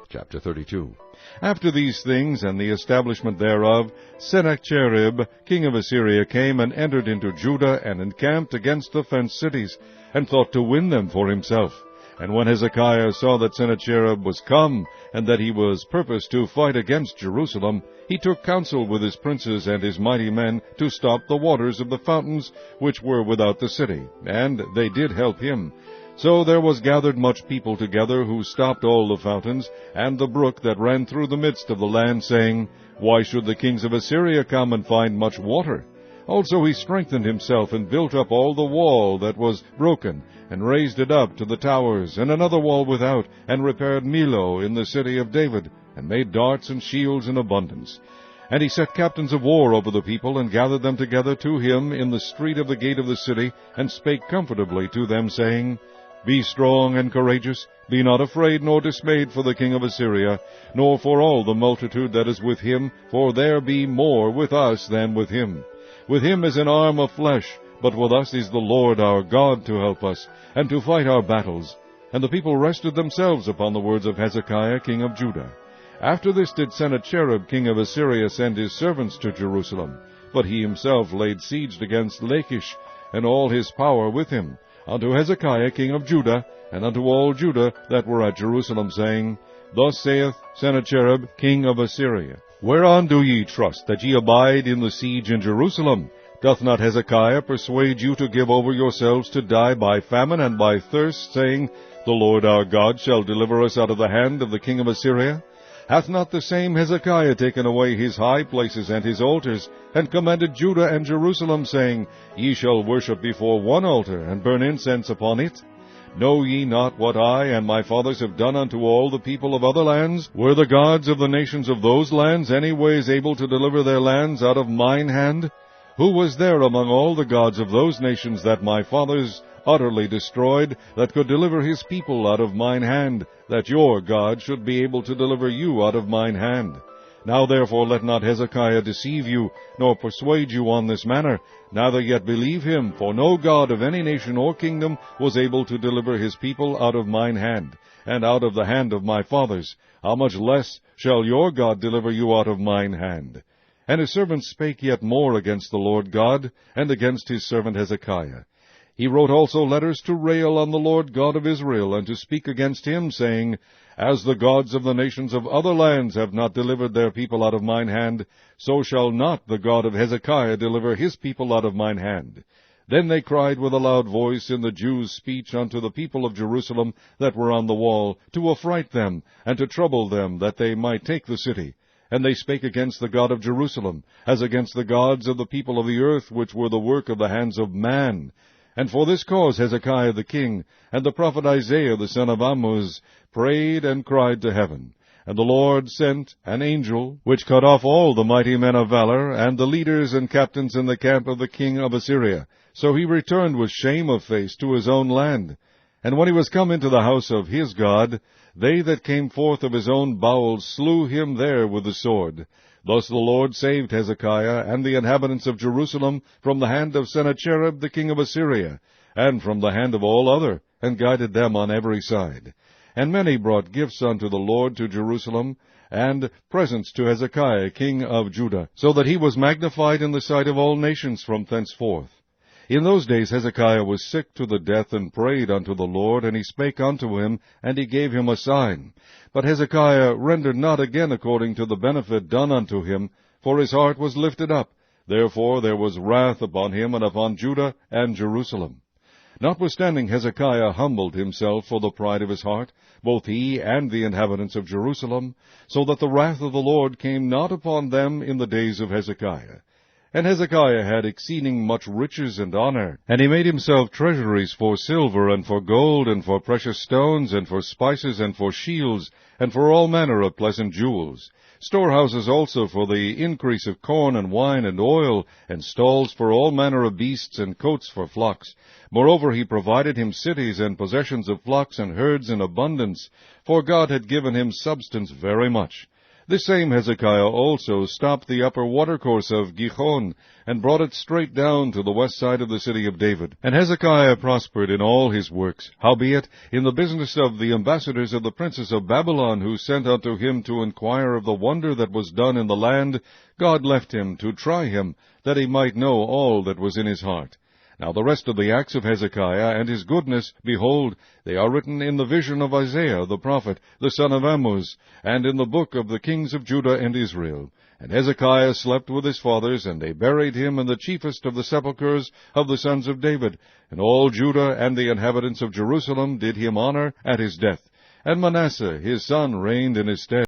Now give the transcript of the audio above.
Chapter 32. After these things, and the establishment thereof, Sennacherib, king of Assyria, came and entered into Judah, and encamped against the fenced cities, and thought to win them for himself. And when Hezekiah saw that Sennacherib was come, and that he was purposed to fight against Jerusalem, he took counsel with his princes and his mighty men to stop the waters of the fountains which were without the city, and they did help him. So there was gathered much people together, who stopped all the fountains, and the brook that ran through the midst of the land, saying, Why should the kings of Assyria come and find much water? Also he strengthened himself, and built up all the wall that was broken, and raised it up to the towers, and another wall without, and repaired Millo in the city of David, and made darts and shields in abundance. And he set captains of war over the people, and gathered them together to him in the street of the gate of the city, and spake comfortably to them, saying, Be strong and courageous, be not afraid nor dismayed for the king of Assyria, nor for all the multitude that is with him, for there be more with us than with him. With him is an arm of flesh, but with us is the Lord our God to help us, and to fight our battles. And the people rested themselves upon the words of Hezekiah king of Judah. After this did Sennacherib king of Assyria send his servants to Jerusalem, but he himself laid siege against Lachish, and all his power with him, unto Hezekiah king of Judah, and unto all Judah that were at Jerusalem, saying, Thus saith Sennacherib king of Assyria, Whereon do ye trust, that ye abide in the siege in Jerusalem? Doth not Hezekiah persuade you to give over yourselves to die by famine and by thirst, saying, The Lord our God shall deliver us out of the hand of the king of Assyria? Hath not the same Hezekiah taken away his high places and his altars, and commanded Judah and Jerusalem, saying, Ye shall worship before one altar, and burn incense upon it? Know ye not what I and my fathers have done unto all the people of other lands? Were the gods of the nations of those lands any ways able to deliver their lands out of mine hand? Who was there among all the gods of those nations that my fathers utterly destroyed, that could deliver his people out of mine hand, that your God should be able to deliver you out of mine hand? Now therefore let not Hezekiah deceive you, nor persuade you on this manner, neither yet believe him, for no God of any nation or kingdom was able to deliver his people out of mine hand, and out of the hand of my fathers. How much less shall your God deliver you out of mine hand? And his servants spake yet more against the Lord God, and against his servant Hezekiah. He wrote also letters to rail on the Lord God of Israel, and to speak against him, saying, As the gods of the nations of other lands have not delivered their people out of mine hand, so shall not the God of Hezekiah deliver his people out of mine hand. Then they cried with a loud voice in the Jews' speech unto the people of Jerusalem that were on the wall, to affright them, and to trouble them, that they might take the city. And they spake against the God of Jerusalem, as against the gods of the people of the earth, which were the work of the hands of man. And for this cause Hezekiah the king, and the prophet Isaiah the son of Amoz, prayed and cried to heaven. And the Lord sent an angel, which cut off all the mighty men of valor, and the leaders and captains in the camp of the king of Assyria. So he returned with shame of face to his own land. And when he was come into the house of his God, they that came forth of his own bowels slew him there with the sword. Thus the Lord saved Hezekiah and the inhabitants of Jerusalem from the hand of Sennacherib the king of Assyria, and from the hand of all other, and guided them on every side. And many brought gifts unto the Lord to Jerusalem, and presents to Hezekiah king of Judah, so that he was magnified in the sight of all nations from thenceforth. In those days Hezekiah was sick to the death, and prayed unto the Lord, and he spake unto him, and he gave him a sign. But Hezekiah rendered not again according to the benefit done unto him, for his heart was lifted up. Therefore there was wrath upon him, and upon Judah and Jerusalem. Notwithstanding Hezekiah humbled himself for the pride of his heart, both he and the inhabitants of Jerusalem, so that the wrath of the Lord came not upon them in the days of Hezekiah. And Hezekiah had exceeding much riches and honor, and he made himself treasuries for silver, and for gold, and for precious stones, and for spices, and for shields, and for all manner of pleasant jewels. Storehouses also for the increase of corn and wine and oil, and stalls for all manner of beasts, and coats for flocks. Moreover he provided him cities and possessions of flocks and herds in abundance, for God had given him substance very much. This same Hezekiah also stopped the upper watercourse of Gihon, and brought it straight down to the west side of the city of David. And Hezekiah prospered in all his works. Howbeit, in the business of the ambassadors of the princes of Babylon, who sent unto him to inquire of the wonder that was done in the land, God left him to try him, that he might know all that was in his heart. Now the rest of the acts of Hezekiah and his goodness, behold, they are written in the vision of Isaiah the prophet, the son of Amoz, and in the book of the kings of Judah and Israel. And Hezekiah slept with his fathers, and they buried him in the chiefest of the sepulchres of the sons of David. And all Judah and the inhabitants of Jerusalem did him honor at his death. And Manasseh his son reigned in his stead.